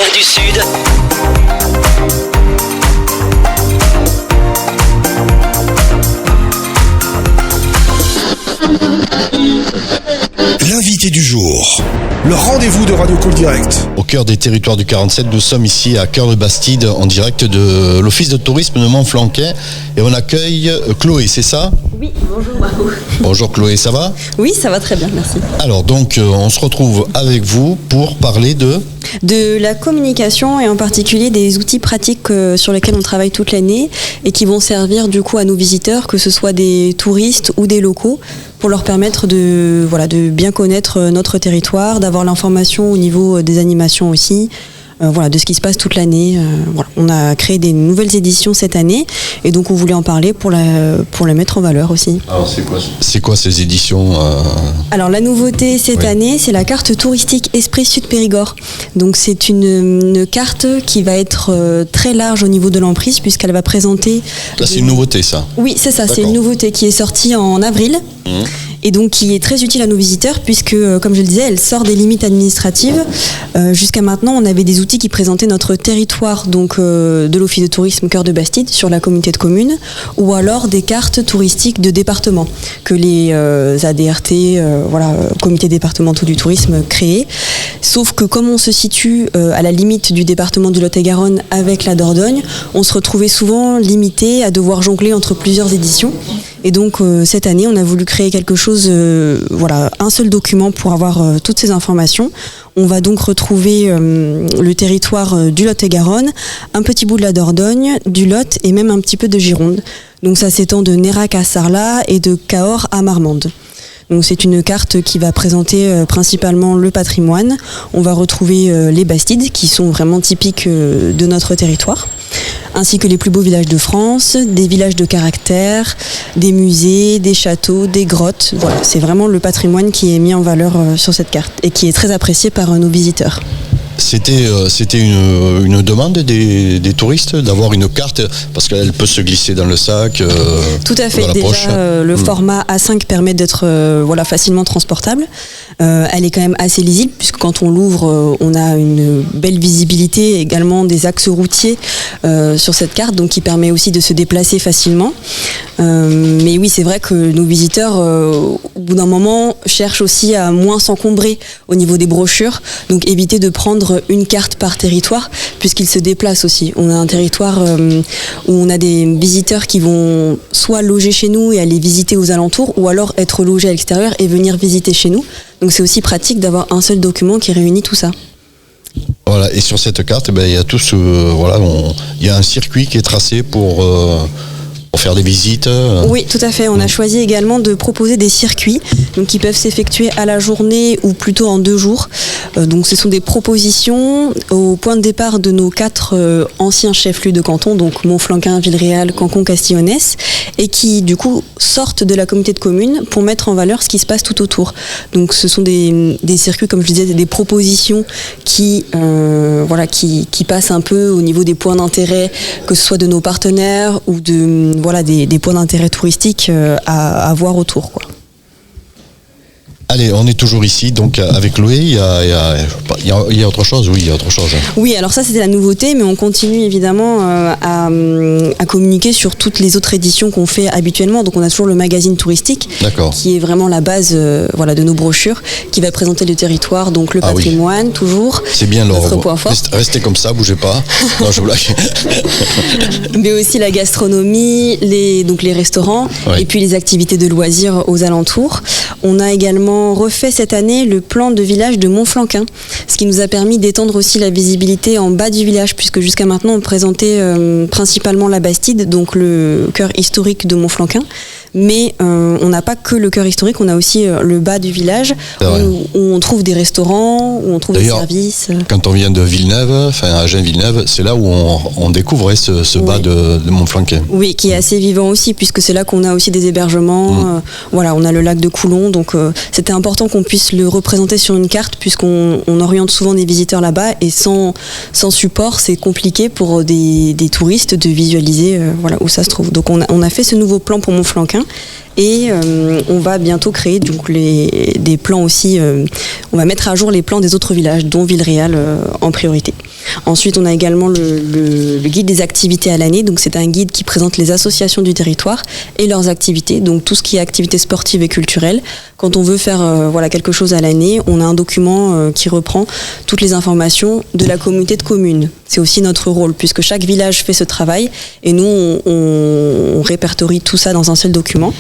lumière du Sud. L'invité du jour. Le rendez-vous de Radio Call Direct. Au cœur des territoires du 47, nous sommes ici à Cœur de Bastide, en direct de l'Office de tourisme de Montflanquin. Et on accueille Chloé, c'est ça ? Oui, bonjour Marco. Bonjour Chloé, ça va ? Oui, ça va très bien, merci. Alors donc, on se retrouve avec vous pour parler de la communication et en particulier des outils pratiques sur lesquels on travaille toute l'année et qui vont servir du coup à nos visiteurs, que ce soit des touristes ou des locaux, pour leur permettre de bien connaître notre territoire, d'avoir l'information au niveau des animations aussi, de ce qui se passe toute l'année. On a créé des nouvelles éditions cette année et donc on voulait en parler pour la mettre en valeur aussi. Alors c'est quoi ces éditions Alors la nouveauté cette année, c'est la carte touristique Esprit Sud Périgord. Donc c'est une carte qui va être très large au niveau de l'emprise puisqu'elle va présenter... Là c'est une nouveauté ça ? Oui, c'est ça, D'accord. C'est une nouveauté qui est sortie en avril. Et donc qui est très utile à nos visiteurs puisque, comme je le disais, elle sort des limites administratives. Jusqu'à maintenant, on avait des outils qui présentaient notre territoire donc de l'Office de tourisme Cœur de Bastide sur la communauté de communes, ou alors des cartes touristiques de département que les ADRT, comités départementaux du tourisme, créaient. Sauf que comme on se situe à la limite du département du Lot-et-Garonne avec la Dordogne, on se retrouvait souvent limité à devoir jongler entre plusieurs éditions. Et donc cette année, on a voulu créer quelque chose, un seul document pour avoir toutes ces informations. On va donc retrouver le territoire du Lot-et-Garonne, un petit bout de la Dordogne, du Lot et même un petit peu de Gironde. Donc ça s'étend de Nérac à Sarlat et de Cahors à Marmande. Donc c'est une carte qui va présenter principalement le patrimoine. On va retrouver les Bastides qui sont vraiment typiques de notre territoire, ainsi que les plus beaux villages de France, des villages de caractère, des musées, des châteaux, des grottes. Voilà, c'est vraiment le patrimoine qui est mis en valeur sur cette carte et qui est très apprécié par nos visiteurs. C'était une demande des touristes d'avoir une carte parce qu'elle peut se glisser dans le sac. Tout à fait. Dans la poche. Le format A5 permet d'être facilement transportable. Elle est quand même assez lisible puisque quand on l'ouvre, on a une belle visibilité également des axes routiers sur cette carte, donc qui permet aussi de se déplacer facilement. Mais oui, c'est vrai que nos visiteurs, au bout d'un moment, cherchent aussi à moins s'encombrer au niveau des brochures, donc éviter de prendre une carte par territoire puisqu'ils se déplacent aussi. On a un territoire où on a des visiteurs qui vont soit loger chez nous et aller visiter aux alentours, ou alors être logés à l'extérieur et venir visiter chez nous. Donc c'est aussi pratique d'avoir un seul document qui réunit tout ça. Voilà, et sur cette carte, il y a il y a un circuit qui est tracé pour faire des visites. Oui, tout à fait. On a choisi également de proposer des circuits donc qui peuvent s'effectuer à la journée ou plutôt en 2 jours. Donc ce sont des propositions au point de départ de nos 4 anciens chefs-lieux de canton, donc Montflanquin, Villeréal, Cancon, Castillonnès, et qui du coup sortent de la communauté de communes pour mettre en valeur ce qui se passe tout autour. Donc ce sont des circuits, comme je disais, des propositions qui passent un peu au niveau des points d'intérêt, que ce soit de nos partenaires ou des points d'intérêt touristiques à voir autour, quoi. Allez, on est toujours ici, donc avec Chloé, il y a autre chose, oui, il y a autre chose. Oui, alors ça c'était la nouveauté, mais on continue évidemment à communiquer sur toutes les autres éditions qu'on fait habituellement. Donc on a toujours le magazine touristique, qui est vraiment la base de nos brochures, qui va présenter le territoire, donc le patrimoine, toujours. C'est bien notre point fort. Restez comme ça, bougez pas. Non, je blague. Mais aussi la gastronomie, les restaurants, et puis les activités de loisirs aux alentours. On a également refait cette année le plan de village de Montflanquin, ce qui nous a permis d'étendre aussi la visibilité en bas du village, puisque jusqu'à maintenant on présentait principalement la Bastide, donc le cœur historique de Montflanquin. Mais on n'a pas que le cœur historique, on a aussi le bas du village où on trouve des restaurants, où on trouve des services. Quand on vient de Villeneuve, à Agen-Villeneuve, c'est là où on découvre ce bas de Montflanquin. Oui, qui est assez vivant aussi, puisque c'est là qu'on a aussi des hébergements. On a le lac de Coulon, donc c'était important qu'on puisse le représenter sur une carte, puisqu'on oriente souvent des visiteurs là-bas, et sans support, c'est compliqué pour des touristes de visualiser où ça se trouve. Donc on a fait ce nouveau plan pour Montflanquin. Et on va bientôt créer donc des plans aussi. On va mettre à jour les plans des autres villages, dont Villeréal en priorité. Ensuite, on a également le guide des activités à l'année. Donc, c'est un guide qui présente les associations du territoire et leurs activités. Donc, tout ce qui est activités sportives et culturelles. Quand on veut faire quelque chose à l'année, on a un document qui reprend toutes les informations de la communauté de communes. C'est aussi notre rôle, puisque chaque village fait ce travail. Et nous, on répertorie tout ça dans un seul document.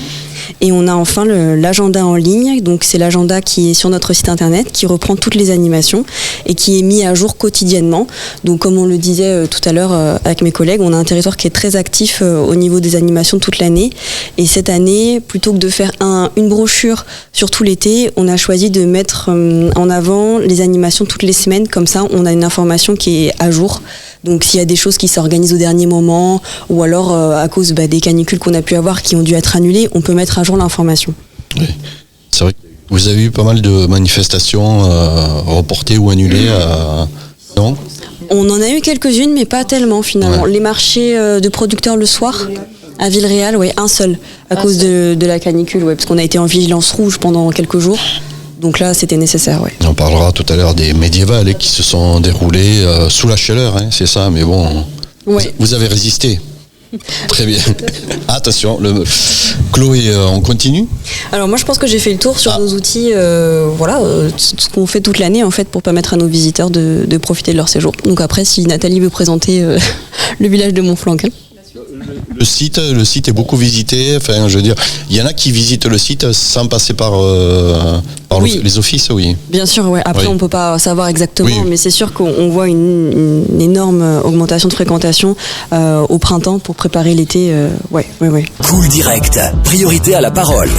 Et on a enfin l'agenda en ligne, donc c'est l'agenda qui est sur notre site internet, qui reprend toutes les animations et qui est mis à jour quotidiennement. Donc comme on le disait tout à l'heure avec mes collègues, on a un territoire qui est très actif au niveau des animations toute l'année. Et cette année, plutôt que de faire une brochure sur tout l'été, on a choisi de mettre en avant les animations toutes les semaines, comme ça on a une information qui est à jour. Donc s'il y a des choses qui s'organisent au dernier moment, ou alors à cause des canicules qu'on a pu avoir qui ont dû être annulées, on peut mettre à jour l'information. Oui. C'est vrai que vous avez eu pas mal de manifestations reportées ou annulées, non ? On en a eu quelques-unes, mais pas tellement finalement. Ouais. Les marchés de producteurs le soir, à Villeréal, un seul, à cause de la canicule, parce qu'on a été en vigilance rouge pendant quelques jours. Donc là, c'était nécessaire, On parlera tout à l'heure des médiévales qui se sont déroulées sous la chaleur, c'est ça, mais bon, vous avez résisté. Très bien. Attention, Chloé, on continue ? Alors moi, je pense que j'ai fait le tour sur nos outils, ce qu'on fait toute l'année en fait pour permettre à nos visiteurs de profiter de leur séjour. Donc après, si Nathalie veut présenter le village de Montflanquin. Le site est beaucoup visité. Enfin, je veux dire, il y en a qui visitent le site sans passer par les offices, oui. Bien sûr, Après, on peut pas savoir exactement, mais c'est sûr qu'on voit une énorme augmentation de fréquentation au printemps pour préparer l'été. Cool Direct, priorité à la parole.